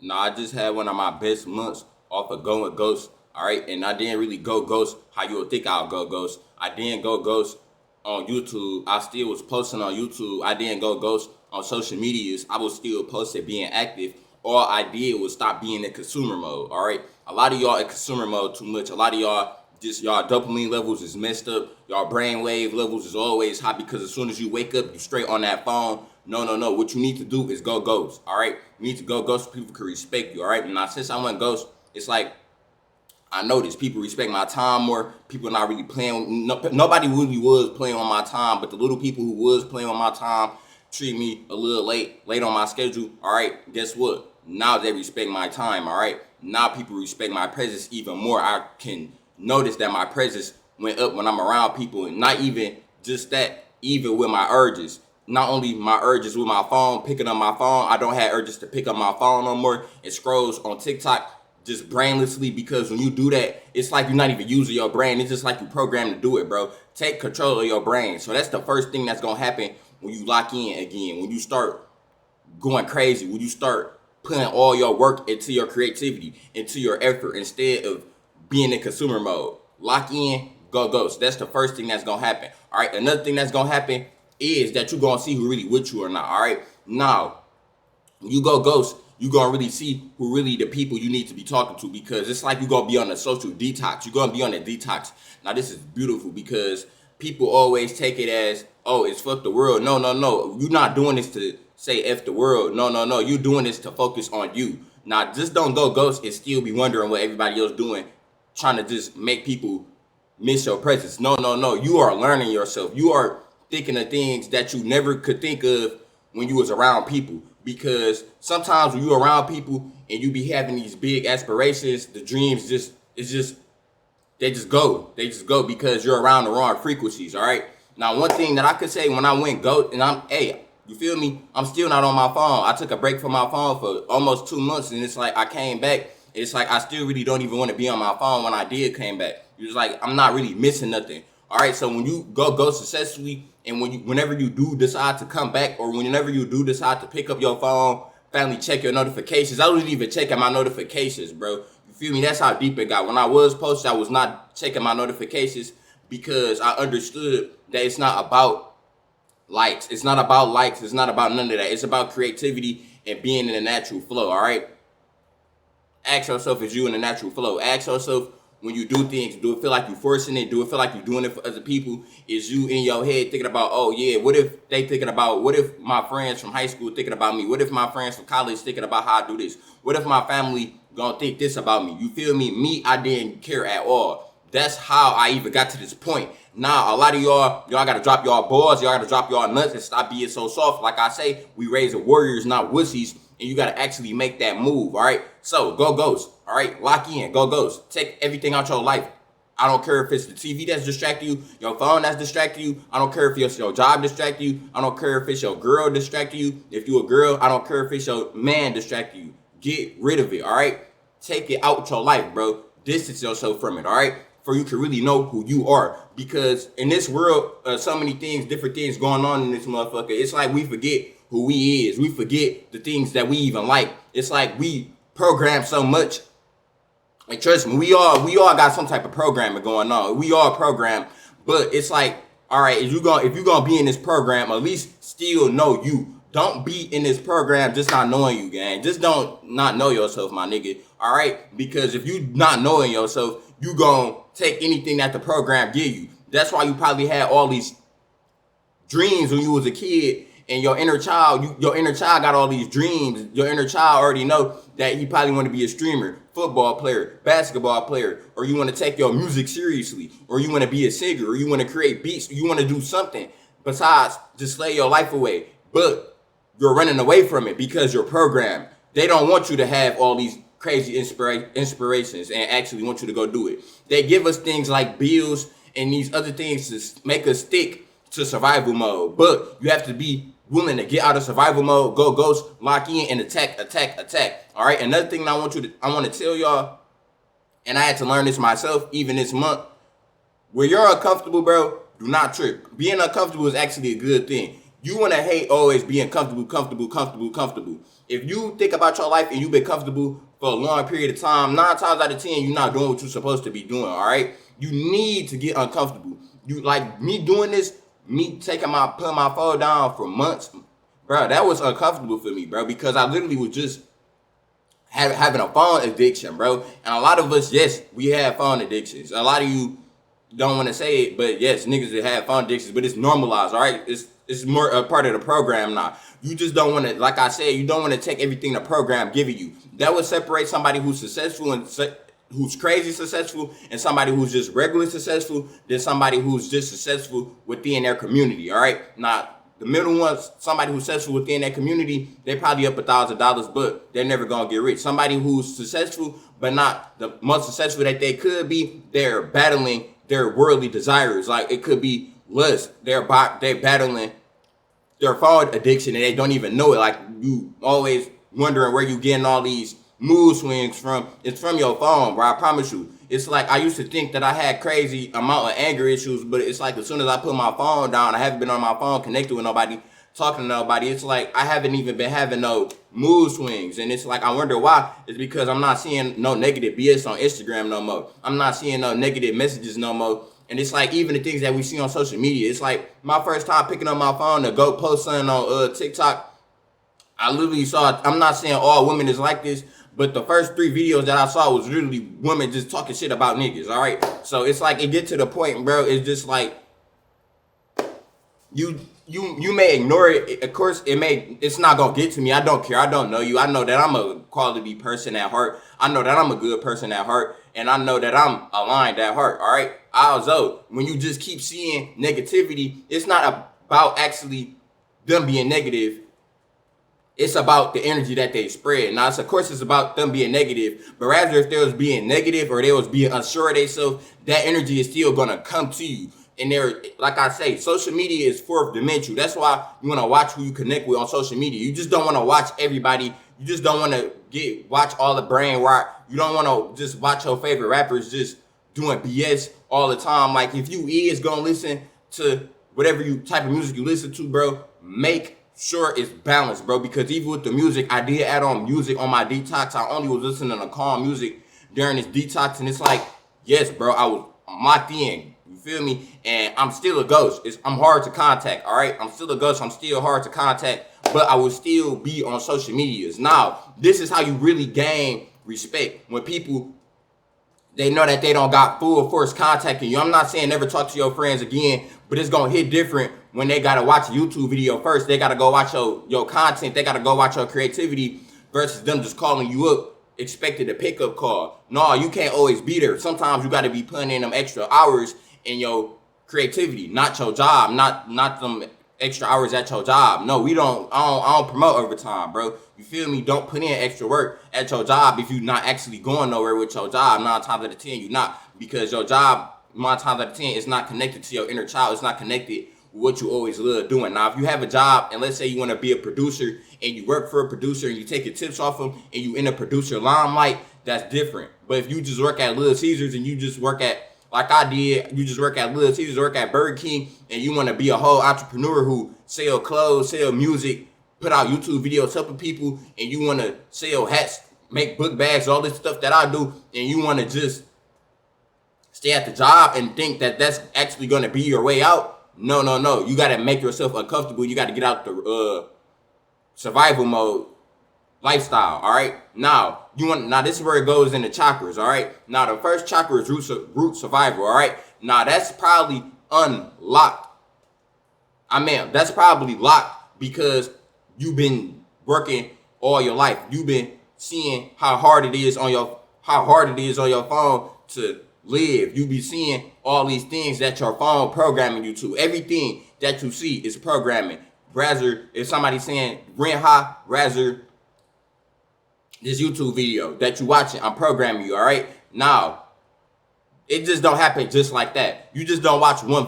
Nah, I just had one of my best months off of going ghost. All right, and I didn't really go ghost how you would think I'll go ghost. I didn't go ghost on YouTube. I still was posting on YouTube. I didn't go ghost on social medias. I was still posted being active. All I did was stop being in consumer mode. All right, a lot of y'all in consumer mode too much. A lot of y'all just y'all dopamine levels is messed up. Y'all brainwave levels is always high because as soon as you wake up, you straight on that phone. No, no, no. What you need to do is go ghost. All right, you need to go ghost so people can respect you. All right, now since I went ghost, it's like I noticed people respect my time more. People not really playing. Nobody really was playing on my time, but the little people who was playing on my time treat me a little late on my schedule. All right, guess what? Now they respect my time. All right, now people respect my presence even more. I can notice that my presence went up when I'm around people, and not even just that, even with my urges. Not only my urges with my phone, picking up my phone, I don't have urges to pick up my phone no more. It scrolls on TikTok just brainlessly because when you do that, it's like you're not even using your brain. It's just like you programmed to do it, bro. Take control of your brain. So that's the first thing that's gonna happen when you lock in again. When you start going crazy, when you start putting all your work into your creativity, into your effort instead of being in consumer mode. Lock in, go ghost. That's the first thing that's gonna happen. All right. Another thing that's gonna happen is that you're gonna see who really with you or not. All right. Now, when you go ghost, you're gonna really see who really the people you need to be talking to because it's like you're gonna be on a social detox. You're gonna be on a detox. Now this is beautiful because people always take it as, oh, it's fuck the world. No, no, no. You're not doing this to say F the world. No, no, no. You're doing this to focus on you. Now just don't go ghost and still be wondering what everybody else doing, trying to just make people miss your presence. No, no, no. You are learning yourself. You are thinking of things that you never could think of when you was around people. Because sometimes when you're around people and you be having these big aspirations, the dreams just it's just they just go. They just go because you're around the wrong frequencies. All right. Now, one thing that I could say when I went go and hey, you feel me? I'm still not on my phone. I took a break from my phone for almost 2 months, and it's like I came back. It's like I still really don't even want to be on my phone when I did came back. It's like I'm not really missing nothing. All right. So when you go successfully, and whenever you do decide to come back, or whenever you do decide to pick up your phone, finally check your notifications. I wasn't even checking my notifications, bro. You feel me? That's how deep it got. When I was posted, I was not checking my notifications because I understood that it's not about likes. It's not about likes. It's not about none of that. It's about creativity and being in a natural flow. All right. Ask yourself, is you in a natural flow? Ask yourself, when you do things, do it feel like you're forcing it? Do it feel like you're doing it for other people? Is you in your head thinking about, oh yeah, what if they thinking about, what if my friends from high school thinking about me? What if my friends from college thinking about how I do this? What if my family gonna think this about me? You feel me? Me, I didn't care at all. That's how I even got to this point. Now, a lot of y'all gotta drop y'all balls, y'all gotta drop y'all nuts and stop being so soft. Like I say, we raise warriors, not wussies, and you gotta actually make that move, all right? So, go ghost, all right? Lock in, go ghost. Take everything out your life. I don't care if it's the TV that's distracting you, your phone that's distracting you. I don't care if it's your job distracting you. I don't care if it's your girl distracting you. If you a girl, I don't care if it's your man distracting you. Get rid of it, all right? Take it out your life, bro. Distance yourself from it, all right? For you to really know who you are. Because in this world, so many things, different things going on in this motherfucker. It's like we forget who we is. We forget the things that we even like. It's like we program so much. Like, trust me, we all got some type of programming going on. We all program, but it's like, all right, if you're gonna be in this program, at least still know you. Don't be in this program just not knowing you, gang. Just don't not know yourself, my nigga. All right, because if you not knowing yourself, you gonna take anything that the program give you. That's why you probably had all these dreams when you was a kid, and your inner child got all these dreams. Your inner child already know that he probably want to be a streamer, football player, basketball player, or you want to take your music seriously, or you want to be a singer, or you want to create beats, or you want to do something besides just slay your life away. But you're running away from it because you're programmed. They don't want you to have all these crazy inspirations and actually want you to go do it. They give us things like bills and these other things to make us stick to survival mode. But you have to be willing to get out of survival mode, go ghost, lock in, and attack. All right. Another thing I want to tell y'all, and I had to learn this myself even this month. When you're uncomfortable, bro, do not trip. Being uncomfortable is actually a good thing. You want to hate always being comfortable. If you think about your life and you've been comfortable for a long period of time, 9 times out of 10, you're not doing what you're supposed to be doing, all right? You need to get uncomfortable. You like me doing this, me putting my phone down for months, bro, that was uncomfortable for me, bro, because I literally was just having a phone addiction, bro. And a lot of us, yes, we have phone addictions. A lot of you don't want to say it, but yes, niggas that have phone addictions, but it's normalized, all right? It's more a part of the program now. You just don't want to, like I said, you don't want to take everything the program giving you. That would separate somebody who's successful and who's crazy successful and somebody who's just regular successful than somebody who's just successful within their community, all right? Now, the middle ones, somebody who's successful within that community, they probably up $1,000, but they're never gonna get rich. Somebody who's successful, but not the most successful that they could be, they're battling their worldly desires. Like it could be lust. They're battling their phone addiction and they don't even know it. Like you always wondering where you getting all these mood swings from. It's from your phone, bro. I promise you. It's like I used to think that I had crazy amount of anger issues, but it's like as soon as I put my phone down, I haven't been on my phone connected with nobody, talking to nobody. It's like I haven't even been having no mood swings. And it's like I wonder why. It's because I'm not seeing no negative BS on Instagram no more. I'm not seeing no negative messages no more. And it's like even the things that we see on social media. It's like my first time picking up my phone to go post something on TikTok. I literally saw, I'm not saying all women is like this, but the first 3 videos that I saw was literally women just talking shit about niggas, all right? So it's like it get to the point, bro, it's just like you may ignore it. Of course, it's not gonna get to me. I don't care. I don't know you. I know that I'm a quality person at heart. I know that I'm a good person at heart, and I know that I'm aligned at heart, all right? Also, when you just keep seeing negativity, it's not about actually them being negative. It's about the energy that they spread. Now, of course, it's about them being negative, but rather if they was being negative or they was being unsure of themselves, that energy is still gonna come to you. And there, like I say, social media is 4th dimensional. That's why you wanna watch who you connect with on social media. You just don't wanna watch everybody. You just don't wanna watch all the brain rot. You don't wanna just watch your favorite rappers just doing BS all the time. Like if you is gonna listen to whatever type of music you listen to, bro, make sure it's balanced, bro, because even with the music, I did add on music on my detox. I only was listening to calm music during this detox, and it's like, yes, bro, I was my thing. You feel me? And I'm still a ghost. I'm hard to contact, all right? I'm still a ghost. I'm still hard to contact, but I will still be on social medias. Now, this is how you really gain respect. When people, they know that they don't got full force contacting you. I'm not saying never talk to your friends again, but it's going to hit different when they got to watch a YouTube video first. They got to go watch your content. They got to go watch your creativity versus them just calling you up, expected a pickup call. No, you can't always be there. Sometimes you got to be putting in them extra hours in your creativity, not your job, not them extra hours at your job. No, I don't promote overtime, bro. You feel me? Don't put in extra work at your job if you're not actually going nowhere with your job. 9 times out of 10, you're not, because your job, 9 times out of 10, is not connected to your inner child. It's not connected with what you always love doing. Now, if you have a job and let's say you want to be a producer and you work for a producer and you take your tips off them and you in a producer limelight, that's different. But if you just work at Little Caesars and you just work at, like I did, you just work at Little Caesars, work at Burger King, and you want to be a whole entrepreneur who sell clothes, sell music, put out YouTube videos helping people, and you want to sell hats, make book bags, all this stuff that I do, and you want to just stay at the job and think that that's actually going to be your way out. No. You got to make yourself uncomfortable. You got to get out the survival mode lifestyle, all right? Now, this is where it goes in the chakras, all right? Now, the first chakra is root survival, all right? Now, that's probably unlocked. That's probably locked because you've been working all your life. You've been seeing how hard it is on your phone to live. You be seeing all these things that your phone programming you to. Everything that you see is programming. Rather, if somebody's saying rent high, rather this YouTube video that you watching, I'm programming you, all right? Now, it just don't happen just like that. You just don't watch one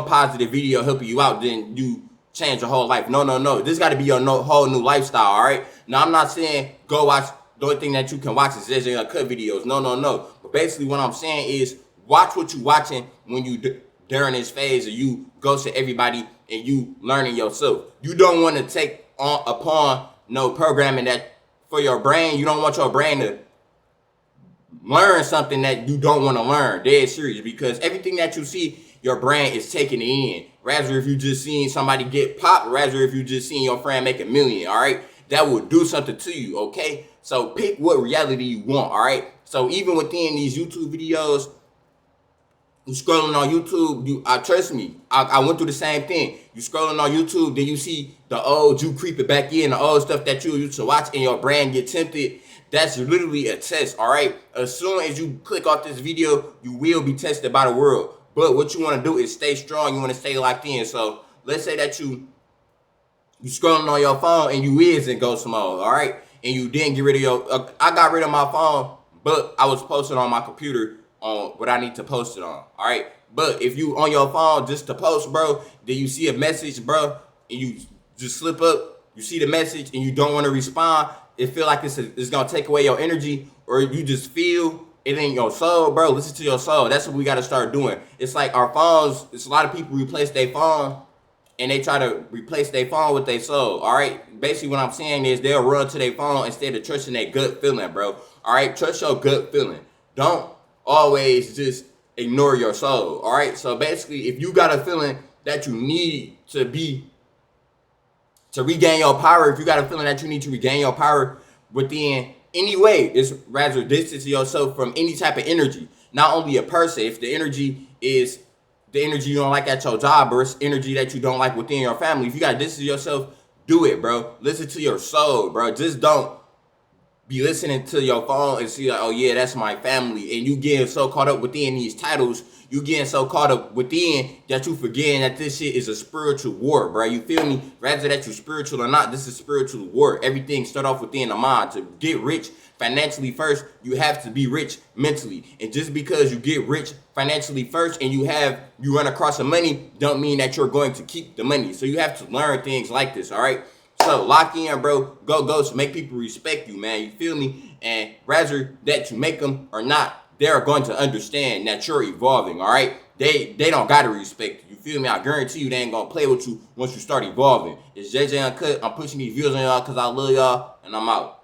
positive video helping you out, then you change your whole life. No. This got to be your whole new lifestyle, all right? Now, I'm not saying go watch, the only thing that you can watch is just Unkut videos. No. But basically what I'm saying is watch what you watching when you during this phase, or you go to everybody and you learning yourself. You don't want to take upon no programming that for your brain. You don't want your brain to learn something that you don't want to learn. Dead serious, because everything that you see, your brain is taking it in. Rather if you just seeing somebody get popped, rather if you just seeing your friend make $1 million, all right? That will do something to you, okay? So pick what reality you want, all right? So even within these YouTube videos, you scrolling on YouTube, trust me, I went through the same thing. You scrolling on YouTube, then you see the old you creeping back in, the old stuff that you used to watch, and your brain get tempted. That's literally a test, all right? As soon as you click off this video, you will be tested by the world. But what you want to do is stay strong. You want to stay locked in. So let's say that you scrolling on your phone and you is in ghost mode, all right? And you didn't get rid of your, I got rid of my phone, but I was posting on my computer on what I need to post it on, all right? But if you on your phone just to post, bro, then you see a message, bro, and you just slip up, you see the message and you don't want to respond, it feel like it's going to take away your energy, or you just feel it ain't your soul, bro. Listen to your soul. That's what we got to start doing. It's like our phones, it's a lot of people replace their phone and they try to replace their phone with their soul, all right? Basically what I'm saying is they'll run to their phone instead of trusting their gut feeling, bro. All right, trust your gut feeling. Don't always just ignore your soul, all right? So basically, if you got a feeling that you need to regain your power, if you got a feeling that you need to regain your power within any way, it's rather distance yourself from any type of energy. Not only a person, if the energy is the energy you don't like at your job, or it's energy that you don't like within your family, if you got to distance yourself, do it, bro. Listen to your soul, bro. Just don't be listening to your phone and see like, oh yeah, that's my family, and you getting so caught up within these titles, you getting so caught up within that you forgetting that this shit is a spiritual war, bro. You feel me? Rather that you spiritual or not, this is spiritual war. Everything start off within the mind. To get rich financially first, you have to be rich mentally. And just because you get rich financially first and you run across some money, don't mean that you're going to keep the money. So you have to learn things like this, all right? So lock in, bro. Go ghost. Make people respect you, man. You feel me? And rather that you make them or not, they're going to understand that you're evolving, all right? They don't got to respect you. You feel me? I guarantee you they ain't going to play with you once you start evolving. It's JJ Unkut. I'm pushing these views on y'all because I love y'all, and I'm out.